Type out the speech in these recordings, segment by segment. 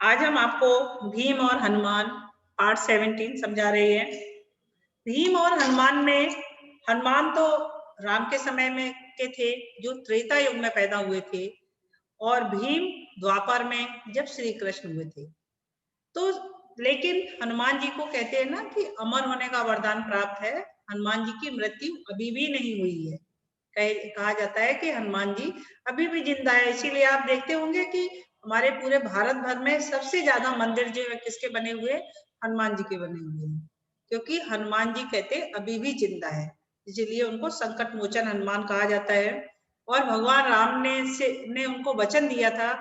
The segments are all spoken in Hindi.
आज हम आपको भीम और हनुमान पार्ट 17 समझा रहे हैं। भीम और हनुमान में हनुमान तो राम के समय में के थे जो त्रेता युग में पैदा हुए थे और भीम द्वापर में जब श्री कृष्ण हुए थे। तो लेकिन हनुमान जी को कहते हैं ना कि अमर होने का वरदान प्राप्त है। हनुमान जी की मृत्यु अभी भी नहीं हुई है। कहा जाता है कि हनुमान जी अभी भी जिंदा है। इसीलिए आप देखते होंगे कि हमारे पूरे भारत भर में सबसे ज्यादा मंदिर जो है किसके बने हुए, हनुमान जी के बने हुए हैं, क्योंकि हनुमान जी कहते अभी भी जिंदा है, इसलिए उनको संकट मोचन हनुमान कहा जाता है। और भगवान राम ने उनको वचन दिया था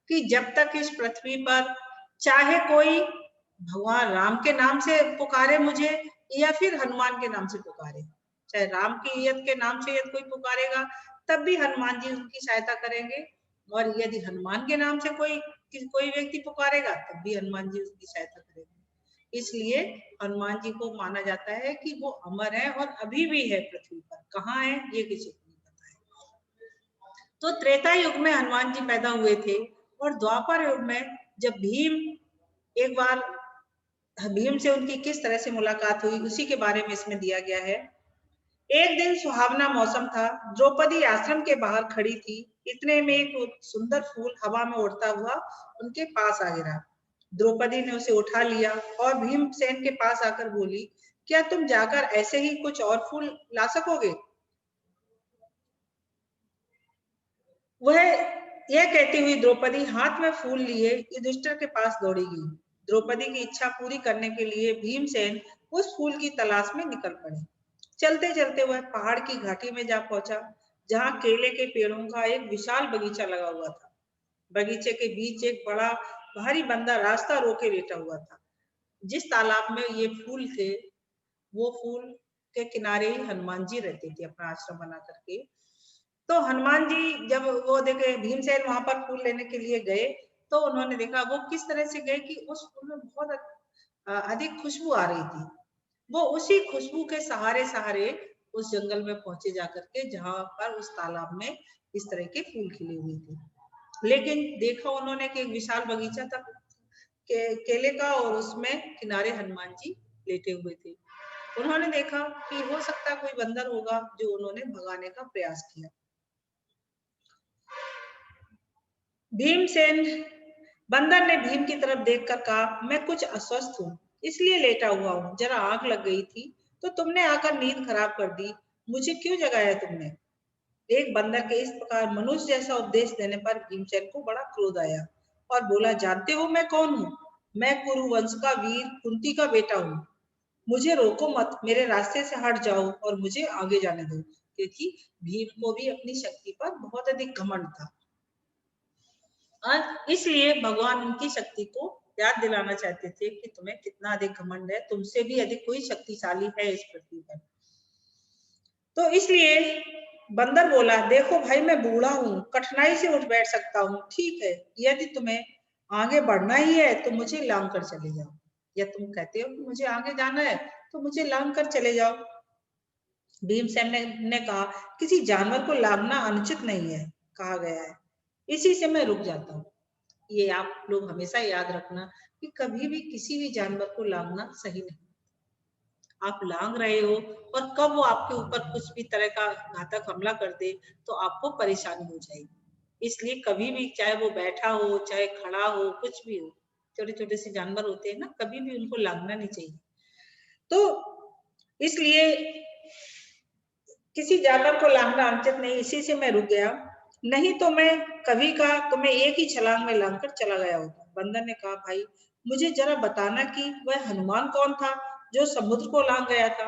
कि जब तक इस पृथ्वी पर चाहे कोई भगवान राम के नाम से पुकारे मुझे या फिर हनुमान के नाम से पुकारे, चाहे राम की यद के नाम से यदि कोई पुकारेगा तब भी हनुमान जी उनकी सहायता करेंगे, और यदि हनुमान के नाम से कोई व्यक्ति पुकारेगा तब भी हनुमान जी उसकी सहायता करेंगे। इसलिए हनुमान जी को माना जाता है कि वो अमर है और अभी भी है पृथ्वी पर। कहाँ है ये किसी को नहीं पता है। तो त्रेता युग में हनुमान जी पैदा हुए थे और द्वापर युग में जब एक बार भीम से उनकी किस तरह से मुलाकात हुई उसी के बारे में इसमें दिया गया है। एक दिन सुहावना मौसम था। द्रौपदी आश्रम के बाहर खड़ी थी। इतने में एक सुंदर फूल हवा में उड़ता हुआ उनके पास आ गिरा। द्रौपदी ने उसे उठा लिया और भीमसेन के पास आकर बोली, क्या तुम जाकर ऐसे ही कुछ और फूल ला सकोगे? वह यह कहती हुई द्रौपदी हाथ में फूल लिए युधिष्ठिर के पास दौड़ी गई। द्रौपदी की इच्छा पूरी करने के लिए भीमसेन उस फूल की तलाश में निकल पड़े। चलते चलते वह पहाड़ की घाटी में जा पहुंचा, जहां केले के पेड़ों का एक विशाल बगीचा लगा हुआ था। बगीचे के बीच एक बड़ा भारी बंदा रास्ता रोके लेटा हुआ था। जिस तालाब में ये फूल थे, वो फूल के किनारे ही हनुमान जी रहते थे अपना आश्रम बना करके। तो हनुमान जी जब वो देखे भीमसेन वहां पर फूल लेने के लिए गए, तो उन्होंने देखा वो किस तरह से गए कि उस फूल में बहुत अधिक खुशबू आ रही थी। वो उसी खुशबू के सहारे सहारे उस जंगल में पहुंचे जाकर के, जहां पर उस तालाब में इस तरह के फूल खिले हुए थे। लेकिन देखा उन्होंने कि एक विशाल बगीचा था केले का, और उसमें किनारे हनुमान जी लेटे हुए थे। उन्होंने देखा कि हो सकता कोई बंदर होगा, जो उन्होंने भगाने का प्रयास किया। भीमसेन बंदर ने भीम की तरफ देखकर कहा, मैं कुछ अस्वस्थ हूँ, इसलिए लेटा हुआ हूँ। जरा आंख लग गई थी तो तुमने आकर नींद खराब कर दी। मुझे क्यों जगाया तुमने? एक बंदर के इस प्रकार मनुष्य जैसा उपदेश देने पर भीमसेन को बड़ा क्रोध आया और बोला, जानते हो मैं कौन हूँ? मैं कुरु वंश का वीर कुंती का बेटा हूँ। मुझे रोको मत, मेरे रास्ते से हट जाओ और मुझे आगे जाने दो। क्योंकि भीम को भी अपनी शक्ति पर बहुत अधिक घमंड था और इसलिए भगवान उनकी शक्ति को याद दिलाना चाहते थे कि तुम्हें कितना अधिक घमंड है, तुमसे भी अधिक कोई शक्तिशाली है इस पृथ्वी पर। तो इसलिए बंदर बोला, देखो भाई मैं बूढ़ा हूँ, कठिनाई से उठ बैठ सकता हूँ। ठीक है, यदि तुम्हें आगे बढ़ना ही है तो मुझे लांग कर चले जाओ, या तुम कहते हो कि मुझे आगे जाना है तो मुझे लांग कर चले जाओ। भीमसेन ने कहा, किसी जानवर को लांगना अनुचित नहीं है, कहा गया है, इसी से मैं रुक जाता हूँ। ये आप लोग हमेशा याद रखना कि कभी भी किसी भी जानवर को लांगना सही नहीं। आप लांग रहे हो और कब वो आपके ऊपर कुछ भी तरह का घातक हमला कर दे तो आपको परेशानी हो जाएगी। इसलिए कभी भी, चाहे वो बैठा हो चाहे खड़ा हो, कुछ भी हो, छोटे छोटे से जानवर होते हैं ना, कभी भी उनको लांगना नहीं चाहिए। तो इसलिए किसी जानवर को लांगना अनुचित नहीं, इसी से मैं रुक गया, नहीं तो मैं कभी का तुम्हें एक ही छलांग में लांग कर चला गया होता। बंदर ने कहा, भाई मुझे जरा बताना कि वह हनुमान कौन था जो समुद्र को लांग गया था?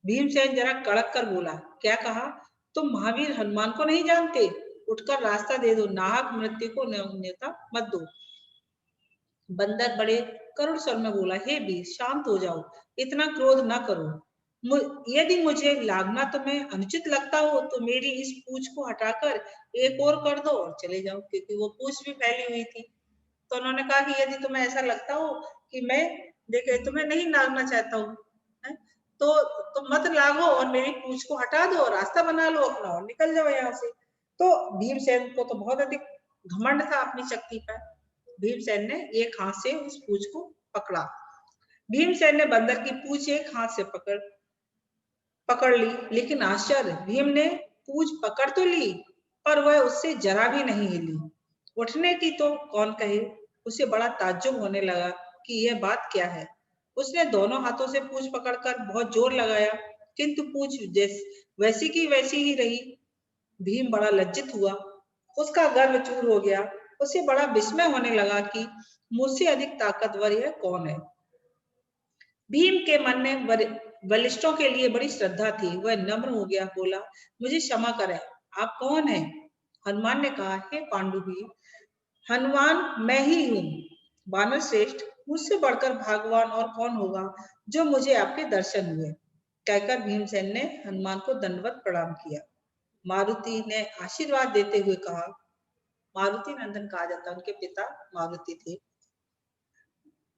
भीमसेन जरा कड़क कर बोला, क्या कहा? तुम महावीर हनुमान को नहीं जानते? उठकर रास्ता दे दो, नाहक मृत्यु को न्योता मत दो। बंदर बड़े करुण स्वर में बोला, हे वीर शांत हो जाओ, इतना क्रोध न करो। यदि मुझे लागना तुम्हें अनुचित लगता हो तो मेरी इस पूंछ को हटाकर एक और कर दो और चले जाओ, क्योंकि वो पूंछ भी फैली हुई थी। तो उन्होंने कहा कि यदि तुम्हें ऐसा लगता हो कि मैं देखे तुम्हें नहीं लागना चाहता हूँ, तो तुम मत लागो और मेरी पूंछ को हटा दो, रास्ता बना लो अपना और निकल जाओ यहाँ से। तो भीमसेन को तो बहुत अधिक घमंड था अपनी शक्ति पर, भीमसेन ने एक हाथ से उस पूंछ को पकड़ा। भीमसेन ने बंदर की पूंछ एक हाथ से पकड़ ली, लेकिन आश्चर्य, भीम ने पूंछ पकड़ तो ली पर वह उससे जरा भी नहीं हिली। उठने की तो कौन कहे, उसे बड़ा ताज्जुब होने लगा कि यह बात क्या है। उसने दोनों हाथों से पूंछ पकड़कर बहुत जोर लगाया, किंतु पूंछ वैसी की वैसी ही रही। भीम बड़ा लज्जित हुआ, उसका गर्व चूर हो गया। उसे बड़ा विस्मय होने लगा कि मुझसे अधिक ताकतवर यह कौन है। भीम के मन में बलिष्ठों के लिए बड़ी श्रद्धा थी। वह नम्र हो गया, बोला, मुझे क्षमा करें, आप कौन हैं? हनुमान ने कहा, हे पांडुवीर, हनुमान मैं ही हूँ। वानर श्रेष्ठ, मुझसे बढ़कर भगवान और कौन होगा जो मुझे आपके दर्शन हुए। कहकर भीमसेन ने हनुमान को दंडवत प्रणाम किया। मारुति ने आशीर्वाद देते हुए कहा, मारुति नंदन कहा जाता, उनके पिता मारुति थे,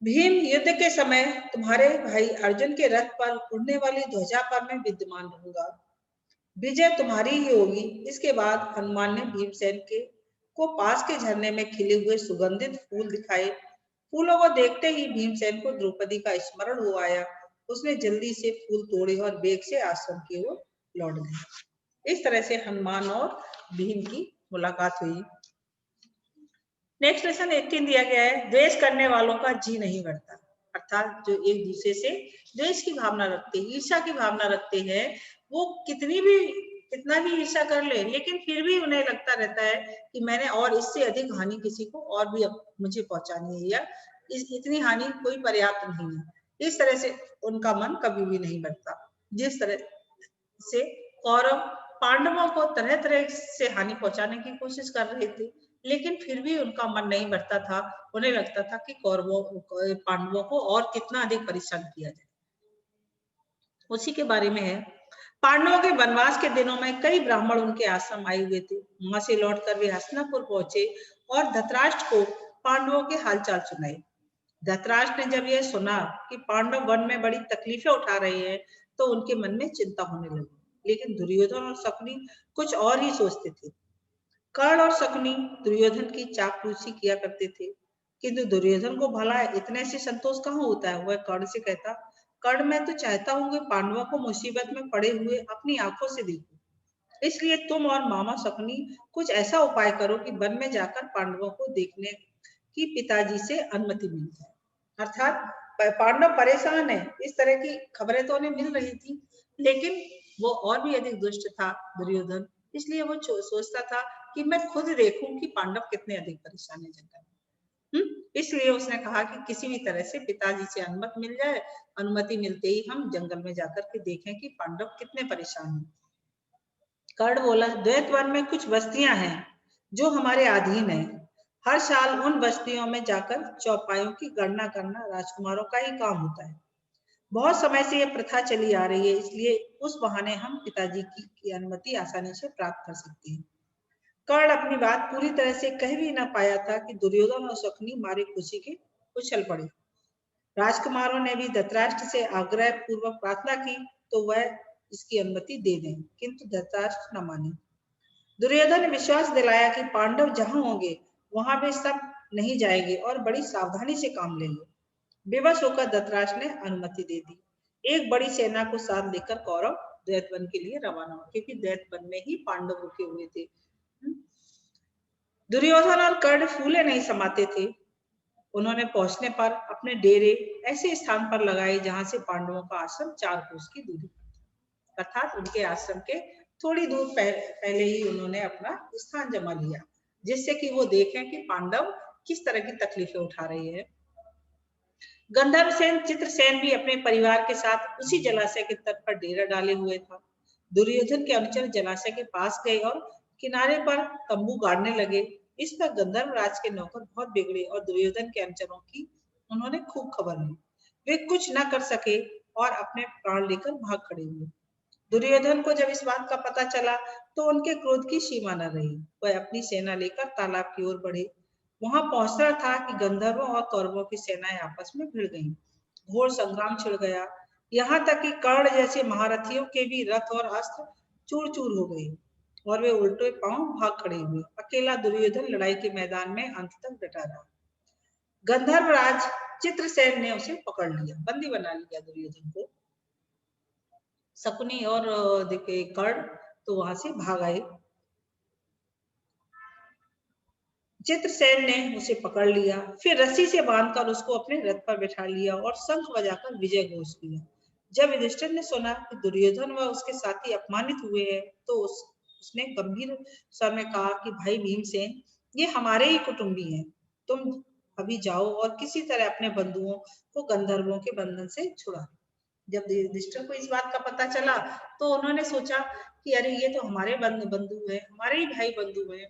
भीम, युद्ध के समय तुम्हारे भाई अर्जुन के रथ पर उड़ने वाली ध्वजा पर मैं विद्यमान रहूंगा। विजय तुम्हारी ही होगी। इसके बाद हनुमान ने भीमसेन को पास के झरने में खिले हुए सुगंधित फूल दिखाए। फूलों को देखते ही भीमसेन को द्रौपदी का स्मरण हो आया। उसने जल्दी से फूल तोड़े और वेग से आश्रम की ओर लौट गया। इस तरह से हनुमान और भीम की मुलाकात हुई। नेक्स्ट लेसन 18 दिया गया है, द्वेष करने वालों का जी नहीं बढ़ता। अर्थात जो एक दूसरे से द्वेष की भावना रखते हैं, ईर्ष्या की भावना रखते हैं, वो कितना भी ईर्ष्या कर ले, लेकिन फिर भी उन्हें लगता रहता है कि मैंने और इससे अधिक हानि किसी को और भी मुझे पहुंचानी है, या इतनी हानि कोई पर्याप्त नहीं है। इस तरह से उनका मन कभी भी नहीं बढ़ता। जिस तरह से कौरव पांडवों को तरह तरह से हानि पहुंचाने की कोशिश कर रहे थे, लेकिन फिर भी उनका मन नहीं बढ़ता था। उन्हें लगता था कि पांडवों को और कितना अधिक परेशान किया जाए। उसी के बारे में है, पांडवों के वनवास के दिनों में कई ब्राह्मण उनके आश्रम आए हुए थे। वहां से लौटकर वे हस्तिनापुर पहुंचे और धृतराष्ट्र को पांडवों के हालचाल सुनाए। धृतराष्ट्र ने जब यह सुना कि पांडव वन में बड़ी तकलीफें उठा रहे हैं, तो उनके मन में चिंता होने लगी। लेकिन दुर्योधन और शकुनी कुछ और ही सोचते थे। कर्ण और शकुनी दुर्योधन की चापलूसी किया करते थे, किंतु दुर्योधन को भला इतने से संतोष कहाँ होता है। वह कर्ण से कहता, कर्ण, मैं तो चाहता हूँ कि पांडवों को मुसीबत में पड़े हुए अपनी आंखों से देखूं। इसलिए तुम और मामा शकुनी कुछ ऐसा उपाय करो कि वन में जाकर पांडवों को देखने की पिताजी से अनुमति मिल जाए। अर्थात पांडव परेशान है, इस तरह की खबरें तो उन्हें मिल रही थी, लेकिन वो और भी अधिक दुष्ट था दुर्योधन। इसलिए वो सोचता था कि मैं खुद देखूं कि पांडव कितने अधिक परेशान है जंगल में। इसलिए उसने कहा कि किसी भी तरह से पिताजी से अनुमति मिल जाए, अनुमति मिलते ही हम जंगल में जाकर के देखें कि पांडव कितने परेशान हैं। कर्ण बोला, द्वैत वन में कुछ बस्तियां हैं जो हमारे अधीन है। हर साल उन बस्तियों में जाकर चौपायों की गणना करना राजकुमारों का ही काम होता है। बहुत समय से यह प्रथा चली आ रही है, इसलिए उस बहाने हम पिताजी की अनुमति आसानी से प्राप्त कर सकते हैं। कर्ण अपनी बात पूरी तरह से कह भी न पाया था कि दुर्योधन और शकुनी मारे खुशी के उछल पड़े। राजकुमारों ने भी धृतराष्ट्र से आग्रह पूर्वक प्रार्थना की तो वह इसकी अनुमति दे दें, किंतु धृतराष्ट्र न माने। दुर्योधन ने विश्वास दिलाया कि पांडव जहां होंगे वहां वे सब नहीं जाएंगे और बड़ी सावधानी से काम लेंगे। बेबस होकर धृतराष्ट्र ने अनुमति दे दी। एक बड़ी सेना को साथ लेकर कौरव दैत्यवन के लिए रवाना हुए, क्योंकि दैत्यवन में ही पांडव रुके हुए थे। दुर्योधन और कर्ण फूले नहीं समाते थे। उन्होंने पहुंचने पर अपने डेरे ऐसे स्थान पर लगाए जहां से पांडवों का आश्रम 4 कोस की दूरी, अर्थात उनके आश्रम के थोड़ी दूर पहले ही उन्होंने अपना स्थान जमा लिया, जिससे कि वो देखें कि पांडव किस तरह की तकलीफें उठा रहे हैं। गंधर्वसेन चित्रसेन भी अपने परिवार के साथ उसी जलाशय के तट पर डेरा डाले हुए था। दुर्योधन के अनुचर जलाशय के पास गए और किनारे पर तंबू गाड़ने लगे। इस पर गंधर्व राज के नौकर बहुत बिगड़े और दुर्योधन के अनुचरों की उन्होंने खूब खबर ली। वे कुछ न कर सके और अपने प्राण लेकर भाग खड़े हुए। दुर्योधन को जब इस बात का पता चला तो उनके क्रोध की सीमा न रही। वह अपनी सेना लेकर तालाब की ओर बढ़े। वहां पहुंचना था कि गंधर्वों और कौरवों की सेनाएं आपस में भिड़ गईं। घोर संग्राम छिड़ गया, यहाँ तक कि कर्ण जैसे महारथियों के भी रथ और अस्त्र चूर चूर हो गए और वे उल्टे पांव भाग खड़े हुए। अकेला दुर्योधन लड़ाई के मैदान में अंत तक डटा रहा। गंधर्वराज चित्रसेन ने उसे पकड़ लिया, बंदी बना लिया दुर्योधन को। शकुनी और देखिए कर्ण तो वहां से भाग आए। चित्रसेन ने उसे पकड़ लिया, फिर रस्सी से बांधकर उसको अपने रथ पर बैठा लिया और शंख बजाकर विजय घोष किया। जब युधिष्ठिर ने सुना कि दुर्योधन व उसके साथी अपमानित हुए हैं, तो उसने गंभीर स्वर में कहा कि भाई भीमसेन, ये हमारे ही कुटुंबी हैं। तुम अभी जाओ और किसी तरह अपने बंधुओं को गंधर्वों के बंधन से छुड़ा। जब युधिष्ठिर को इस बात का पता चला, तो उन्होंने सोचा कि अरे ये तो हमारे बंधु हैं, हमारे ही भाई बंधु हैं,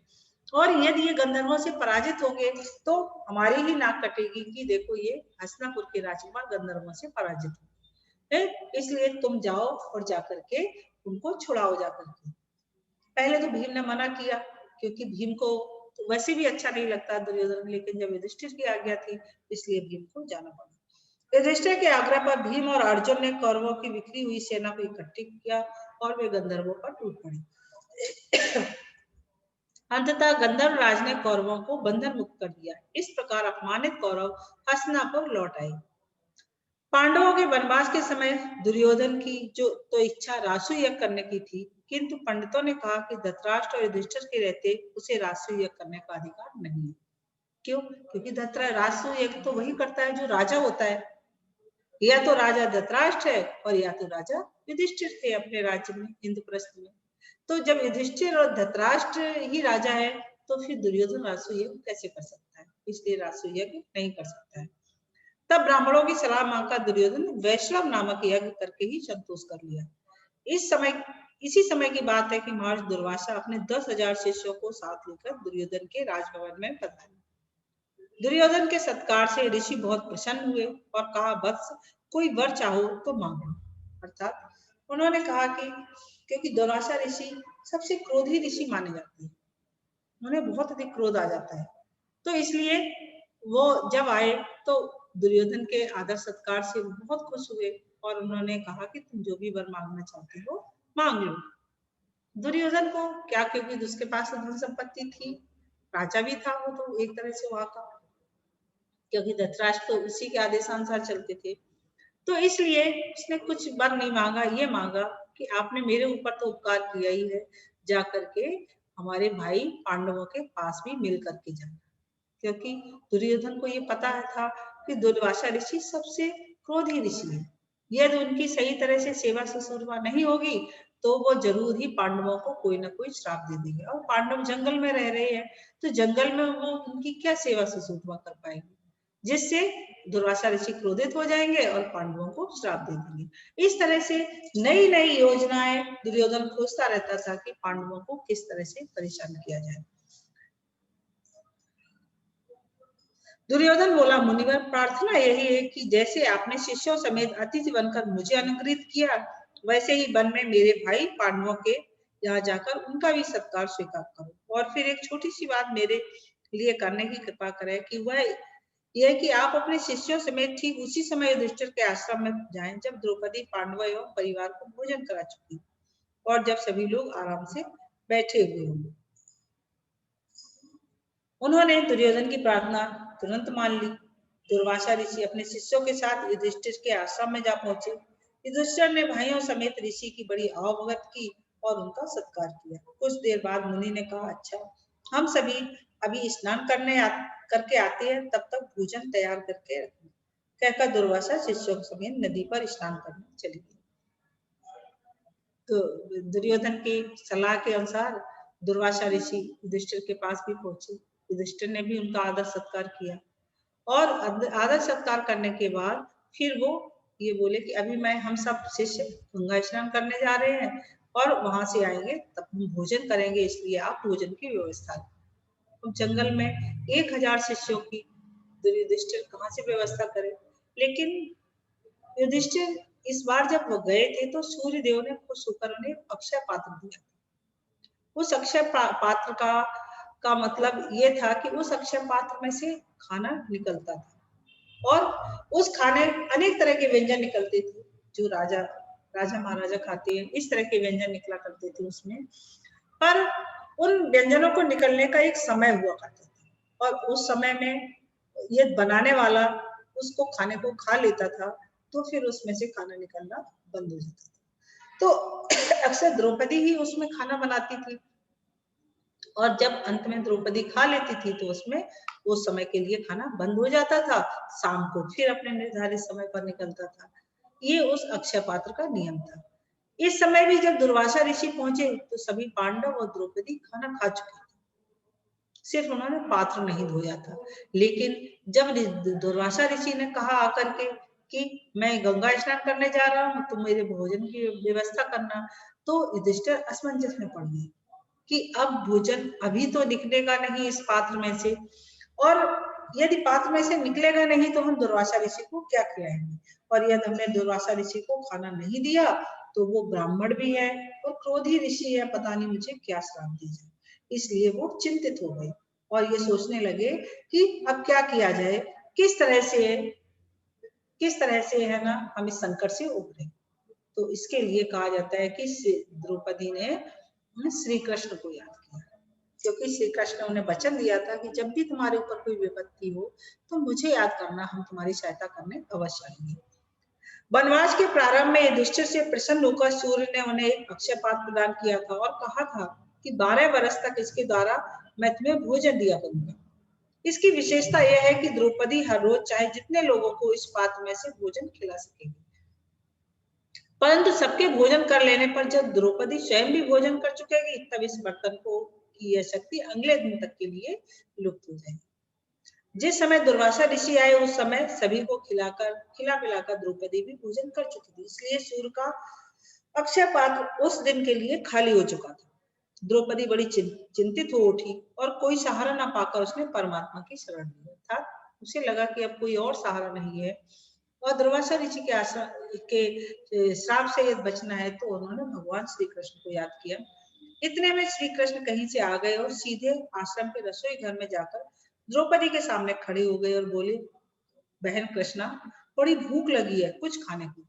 और यदि ये गंधर्वों से पराजित होंगे तो हमारी ही नाक कटेगी कि देखो ये हस्तिनापुर के राजकुमार गंधर्वों से पराजित हुए। इसलिए तुम जाओ और जाकर के उनको छुड़ाओ जाकर के। पहले तो भीम ने मना किया, क्योंकि भीम को तो वैसे भी अच्छा नहीं लगता दुर्योधन, लेकिन जब युधिष्ठिर की आज्ञा थी इसलिए भीम को जाना पड़ा। युधिष्ठिर के आग्रह पर भीम और अर्जुन ने कौरवों की बिखरी हुई सेना को इकट्ठी किया और वे गंधर्वों पर टूट पड़े। अंततः गंधर्व राज ने कौरवों को बंधन मुक्त कर दिया। इस प्रकार अपमानित कौरव हस्तिनापुर लौट आए। पांडवों के वनवास के समय दुर्योधन की जो तो इच्छा रासु यज्ञ करने की थी, किंतु पंडितों ने कहा कि धृतराष्ट्र और युधिष्ठिर के रहते उसे रासु यज्ञ करने का अधिकार नहीं है। क्यों? क्योंकि रासु यज्ञ तो वही करता है जो राजा होता है। या तो राजा धृतराष्ट्र है और या तो राजा युधिष्ठिर थे अपने राज्य में, इंद्रप्रस्थ में। तो जब युधिष्ठिर और धृतराष्ट्र ही राजा है, तो फिर दुर्योधन रासु यज्ञ कैसे कर सकता है? इसलिए रासु यज्ञ नहीं कर सकता है। तब ब्राह्मणों की सलाह मांगकर दुर्योधन वैश्रव नामक यज्ञ करके ही संतोष कर लिया। इसी समय की बात है कि महर्षि दुर्वासा अपने 10,000 शिष्यों को साथ लेकर दुर्योधन के राजभवन में पधारे। दुर्योधन के सत्कार से ऋषि बहुत प्रसन्न हुए और कहा, वत्स, कोई वर चाहो तो मांगो। अर्थात उन्होंने कहा कि क्योंकि दुर्वासा ऋषि सबसे क्रोधी ऋषि माने जाते हैं, उन्हें बहुत अधिक क्रोध आ जाता है, तो इसलिए वो जब आए तो दुर्योधन के आदर सत्कार से बहुत खुश हुए और उन्होंने कहा कि तुम जो भी वर मांगना चाहते हो मांग लो। दुर्योधन को क्या, क्योंकि उसके पास धन संपत्ति थी, राजा भी था वो तो एक तरह से वहां का, क्योंकि धृतराष्ट्र तो उसी के आदेशानुसार चलते थे, तो इसलिए उसने कुछ वर नहीं मांगा, ये मांगा कि आपने मेरे ऊपर तो उपकार किया ही है, जा करके हमारे भाई पांडवों के पास भी मिल करके जाना। क्योंकि दुर्योधन को ये पता था कि दुर्वासा ऋषि सबसे क्रोधी ऋषि है, यदि उनकी सही तरह से सेवा शुश्रूषा नहीं होगी तो वो जरूर ही पांडवों को कोई ना कोई श्राप दे देंगे, और पांडव जंगल में रह रहे हैं तो जंगल में वो उनकी क्या सेवा शुश्रूषा कर पाएंगे, जिससे दुर्वासा ऋषि क्रोधित हो जाएंगे और पांडवों को श्राप दे देंगे। इस तरह से नई नई योजनाएं दुर्योधन खोजता रहता था कि पांडवों को किस तरह से परेशान किया जाए। दुर्योधन बोला, मुनिवर, प्रार्थना यही है कि जैसे आपने शिष्यों समेत अतिथि बनकर मुझे अनुग्रहित किया, वैसे ही वन में मेरे भाई पांडवों के यहाँ जाकर उनका भी सत्कार स्वीकार करो। और फिर एक छोटी सी बात मेरे लिए करने की कृपा करें कि वह यह कि आप अपने शिष्यों समेत ठीक उसी समय युधिष्ठिर के आश्रम में जाएं जब द्रौपदी पांडव एवं परिवार को भोजन करा चुकी और जब सभी लोग आराम से बैठे हुए होंगे। उन्होंने दुर्योधन की प्रार्थना तुरंत मान ली। दुर्वासा ऋषि अपने शिष्यों के साथ युधिष्ठिर के आश्रम में जा पहुंचे। युधिष्ठिर ने भाइयों समेत ऋषि की बड़ी आवभगत की और उनका सत्कार किया। कुछ देर बाद मुनि ने कहा, अच्छा, हम सभी अभी स्नान करके आते हैं, तब तक भोजन तैयार करके रखना। कहकर दुर्वासा शिष्यों समेत नदी पर स्नान करने चली गई। तो दुर्योधन की सलाह के अनुसार दुर्वासा ऋषि युधिष्ठिर के पास भी पहुंचे। युधिष्ठिर ने भी उनका आदर सत्कार किया और आदर सत्कार करने के बाद फिर वो ये बोले कि अभी हम सब शिष्य गंगा स्नान करने जा रहे हैं और वहां से आएंगे तब हम भोजन करेंगे, इसलिए आप भोजन की व्यवस्था करें। तो जंगल में 1000 शिष्यों की युधिष्ठिर कहाँ से व्यवस्था करे। लेकिन युधिष्ठिर इस बार जब वो गए थे तो सूर्य देव ने खुश होकर उन्हें अक्षय पात्र दिया। उस अक्षय पात्र का मतलब ये था कि उस अक्षय पात्र में से खाना निकलता था और उस खाने अनेक तरह के व्यंजन निकलते थे जो राजा महाराजा खाते हैं, इस तरह के व्यंजन निकला करते थे उसमें। पर उन व्यंजनों को निकलने का एक समय हुआ करता था और उस समय में ये बनाने वाला उसको खाने को खा लेता था तो फिर उसमें से खाना निकलना बंद हो जाता था। तो अक्सर द्रौपदी ही उसमें खाना बनाती थी और जब अंत में द्रौपदी खा लेती थी तो उसमें उस समय के लिए खाना बंद हो जाता था, शाम को फिर अपने निर्धारित समय पर निकलता था। ये उस अक्षय पात्र का नियम था। इस समय भी जब दुर्वासा ऋषि पहुंचे तो सभी पांडव और द्रौपदी खाना खा चुके थे, सिर्फ उन्होंने पात्र नहीं धोया था। लेकिन जब दुर्वासा ऋषि ने कहा आकर के कि मैं गंगा स्नान करने जा रहा हूँ, तुम मेरे भोजन की व्यवस्था करना, तो युधिष्ठिर असमंजस में पड़ गए कि अब भोजन अभी तो निकलेगा नहीं इस पात्र में से, और यदि पात्र में से निकलेगा नहीं तो हम दुर्वासा ऋषि को क्या खिलाएंगे, और यदि हमने दुर्वासा ऋषि को खाना नहीं दिया तो वो ब्राह्मण भी है और क्रोधी ऋषि है, पता नहीं मुझे क्या श्राप दी जाए। इसलिए वो चिंतित हो गए और ये सोचने लगे कि अब क्या किया जाए, किस तरह से है ना हम इस संकट से उभरे। तो इसके लिए कहा जाता है कि द्रौपदी ने श्री कृष्ण को याद किया, क्योंकि श्री कृष्ण ने उन्हें वचन दिया था कि जब भी तुम्हारे ऊपर कोई विपत्ति हो तो मुझे याद करना, हम तुम्हारी सहायता करने अवश्य आएंगे। वनवास के प्रारंभ में युधिष्ठिर से प्रसन्न होकर सूर्य ने उन्हें एक अक्षय पात्र प्रदान किया था और कहा था कि 12 वर्ष तक इसके द्वारा मैं तुम्हें भोजन दिया करूंगा। इसकी विशेषता यह है कि द्रौपदी हर रोज चाहे जितने लोगों को इस पात्र में से भोजन खिला सकेगी, परंतु सबके भोजन कर लेने पर जब द्रौपदी स्वयं भी भोजन कर चुकेगी तब इस बर्तन को की यह शक्ति अगले दिन तक के लिए लुप्त हो जाएगी। जिस समय दुर्वासा ऋषि आए उस समय सभी को खिला पिलाकर द्रौपदी भी भोजन कर चुकी थी, इसलिए सूर्य का अक्षय पात्र उस दिन के लिए खाली हो चुका था। द्रौपदी बड़ी चिंतित हो उठी और कोई सहारा ना पाकर उसने परमात्मा की शरण ली, अर्थात उसे लगा कि अब कोई और सहारा नहीं है और दुर्वासा ऋषि के आश्रम के श्राप से यदि बचना है तो उन्होंने भगवान श्री कृष्ण को याद किया। इतने में श्री कृष्ण कहीं से आ गए और सीधे आश्रम के रसोई घर में जाकर द्रौपदी के सामने खड़े हो गए और बोले, बहन कृष्णा, बड़ी भूख लगी है, कुछ खाने को।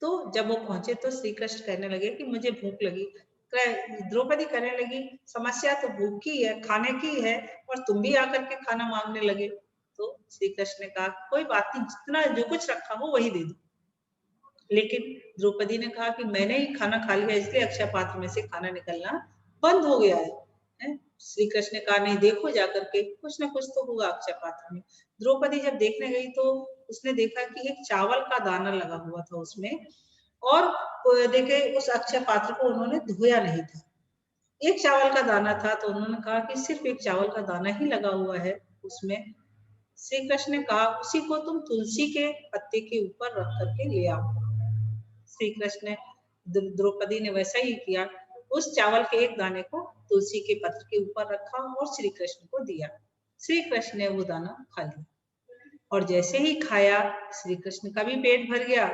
तो जब वो पहुंचे तो श्री कृष्ण कहने लगे कि मुझे भूख लगी। द्रौपदी कहने लगी, समस्या तो भूख की है, खाने की है, और तुम भी आकर के खाना मांगने लगे। तो श्री कृष्ण ने कहा, कोई बात नहीं, जितना जो कुछ रखा हो वही दे दो। लेकिन द्रौपदी ने कहा कि मैंने ही खाना खा लिया, इसलिए अक्षय पात्र में से खाना निकलना बंद हो गया है। श्री कृष्ण ने कहा, नहीं, देखो जाकर के, कुछ ना कुछ तो होगा अक्षय पात्र में। द्रौपदी जब देखने गई तो उसने देखा कि एक चावल का दाना लगा हुआ था उसमें, और देखे उस अक्षय पात्र को उन्होंने धोया नहीं था। एक चावल का दाना था तो उन्होंने कहा कि सिर्फ एक चावल का दाना ही लगा हुआ है उसमें। श्री कृष्ण ने कहा, उसी को तुम तुलसी के पत्ते के ऊपर रख करके ले आओ। श्री कृष्ण ने, द्रौपदी ने वैसा ही किया, उस चावल के एक दाने को तुलसी के पत्र के ऊपर रखा और श्री कृष्ण को दिया। श्री कृष्ण ने वो दाना खा लिया और जैसे ही खाया श्री कृष्ण का भी पेट भर गया।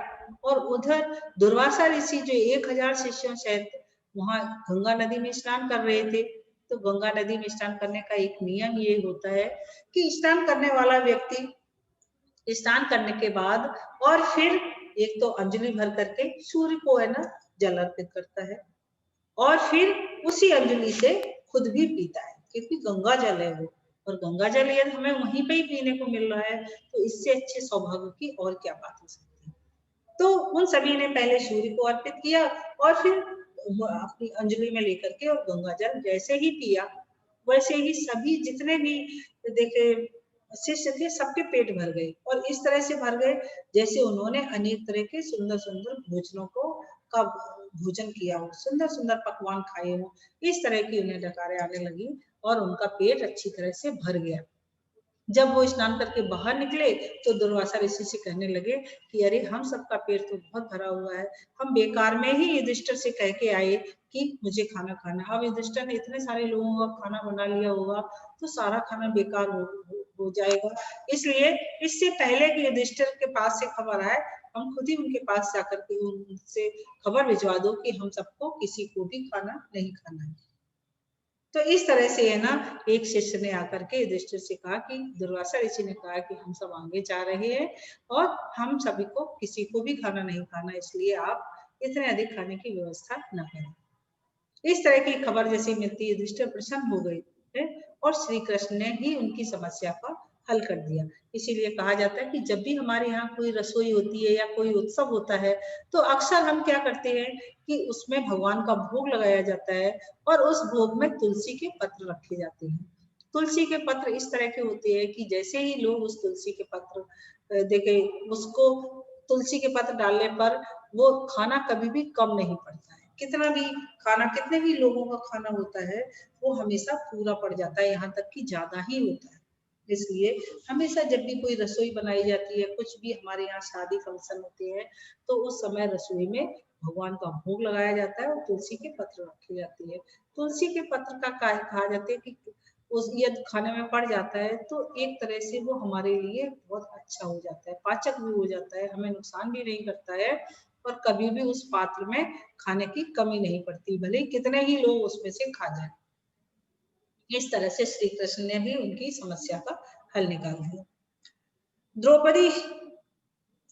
और उधर दुर्वासा ऋषि जो 1000 शिष्यों सहित वहां गंगा नदी में स्नान कर रहे थे, तो गंगा नदी में स्नान करने का एक नियम ये होता है कि स्नान करने वाला व्यक्ति स्नान करने के बाद और फिर एक तो अंजलि भर करके सूर्य को है ना जल अर्पित करता है, और फिर उसी अंजलि से खुद भी पीता है, क्योंकि गंगा जल है वो, और गंगा जल यदि हमें वहीं पे ही पीने को मिल रहा है तो इससे अच्छे सौभाग्य की और क्या बात हो सकती है। तो उन सभी ने पहले सूर्य को अर्पित किया और फिर अपनी अंजलि में लेकर के और गंगा जल जैसे ही पिया, वैसे ही सभी जितने भी देखे शिष्य थे सबके पेट भर गए, और इस तरह से भर गए जैसे उन्होंने अनेक तरह के सुंदर सुंदर भोजनों को का भोजन किया हो, सुंदर सुंदर पकवान खाए हो, इस तरह की उन्हें डकारें आने लगी और उनका पेट अच्छी तरह से भर गया। जब वो स्नान करके बाहर निकले तो दुर्वासा ऋषि से कहने लगे कि अरे, हम सबका पेट तो बहुत भरा हुआ है, हम बेकार में ही युधिष्ठिर से कह के आए कि मुझे खाना खाना, अब युधिष्ठिर ने इतने सारे लोगों का खाना बना लिया होगा तो सारा खाना बेकार हो जाएगा, इसलिए इससे पहले कि युधिष्ठिर के पास से खबर आए हम खुद ही उनके पास जाकर के उनसे खबर भिजवा दो कि हम सबको किसी को भी खाना नहीं खाना है। तो इस तरह से है ना एक शिष्य ने आकर के युधिष्ठिर से कहा कि दुर्वासा ऋषि ने कहा कि हम सब आगे जा रहे हैं और हम सभी को किसी को भी खाना नहीं खाना, इसलिए आप इतने अधिक खाने की व्यवस्था न करें। इस तरह की खबर जैसी मिलती युधिष्ठिर प्रसन्न हो गए थे और श्री कृष्ण ने ही उनकी समस्या का हल कर दिया। इसीलिए कहा जाता है कि जब भी हमारे यहाँ कोई रसोई होती है या कोई उत्सव होता है, तो अक्सर हम क्या करते हैं कि उसमें भगवान का भोग लगाया जाता है और उस भोग में तुलसी के पत्र रखे जाते हैं। तुलसी के पत्र इस तरह के होते हैं कि जैसे ही लोग उस तुलसी के पत्र देखें, उसको तुलसी के पत्र डालने पर वो खाना कभी भी कम नहीं पड़ता है। कितना भी खाना, कितने भी लोगों का खाना होता है, वो हमेशा पूरा पड़ जाता है, यहाँ तक कि ज्यादा ही होता है। इसलिए हमेशा जब भी कोई रसोई बनाई जाती है, कुछ भी हमारे यहाँ शादी फंक्शन होते हैं, तो उस समय रसोई में भगवान का भोग लगाया जाता है और तुलसी के पत्र रखे जाते हैं। तुलसी के पत्र का कहा जाता है कि उस यदि खाने में पड़ जाता है तो एक तरह से वो हमारे लिए बहुत अच्छा हो जाता है, पाचक भी हो जाता है, हमें नुकसान भी नहीं करता है और कभी भी उस पात्र में खाने की कमी नहीं पड़ती, भले कितने ही लोग उसमें से खा जाए। इस तरह से श्री कृष्ण ने भी उनकी समस्या का हल निकाल दिया। द्रौपदी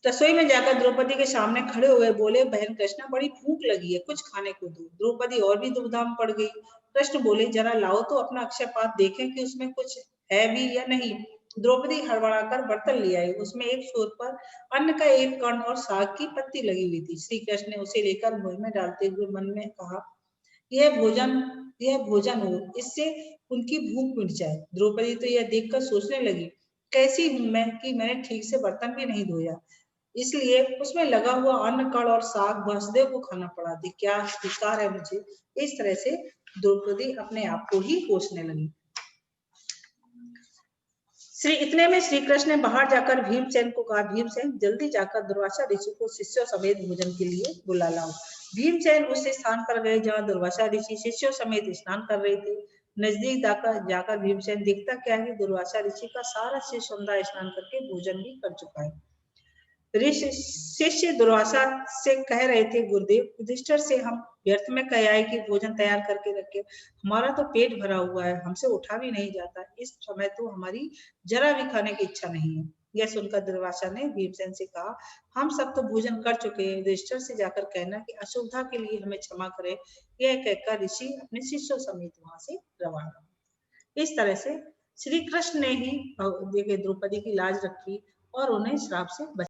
रसोई में जाकर द्रौपदी के सामने खड़े हुए बोले, बहन कृष्णा बड़ी भूख लगी है, कुछ खाने को दो। द्रौपदी और भी दुविधा में पड़ गई। कृष्ण बोले, जरा लाओ तो अपना अक्षय पात्र, देखें कि उसमें कुछ है भी या नहीं। द्रौपदी हड़बड़ाकर बर्तन ले आई, उसमें एक छोर पर अन्न का एक कण और साग की पत्ती लगी हुई थी। श्री कृष्ण ने उसे लेकर मुंह में डालते हुए मन में कहा, यह भोजन हो, इससे उनकी भूख मिट जाए। द्रौपदी तो यह देखकर सोचने लगी, कैसी हूं मैं कि मैंने ठीक से बर्तन भी नहीं धोया, इसलिए उसमें लगा हुआ अन्न कण और साग वसुदेव को खाना पड़ा। क्या धिक्कार है मुझे। इस तरह से द्रौपदी अपने आप को ही कोसने लगी। इतने में श्री कृष्ण ने बाहर जाकर भीमसेन को कहा, भीमसेन जल्दी जाकर दुर्वासा ऋषि को शिष्यों समेत भोजन के लिए बुला लाओ। भीमसेन उस स्थान पर गए जहाँ दुर्वासा ऋषि शिष्यों समेत स्नान कर रहे थे। नजदीक जाकर भीमसेन देखता क्या है, दुर्वासा ऋषि का सारा शिष्य समुदाय स्नान करके भोजन भी कर चुका है। शिष्य दुर्वासा से कह रहे थे, गुरुदेव युधिष्ठिर से हम व्यर्थ में कह आए कि भोजन तैयार करके रखे, हमारा तो पेट भरा हुआ है, हमसे उठा भी नहीं जाता, इस समय तो हमारी जरा भी खाने की इच्छा नहीं है। यह सुनकर दुर्वासा ने भीमसेन से कहा, हम सब तो भोजन कर चुके हैं, युधिष्ठिर से जाकर कहना कि असुविधा के लिए हमें क्षमा करें। यह कहकर ऋषि अपने शिष्यों समेत वहां से रवाना। इस तरह से श्री कृष्ण ने ही द्रौपदी की लाज रखी और उन्हें श्राप से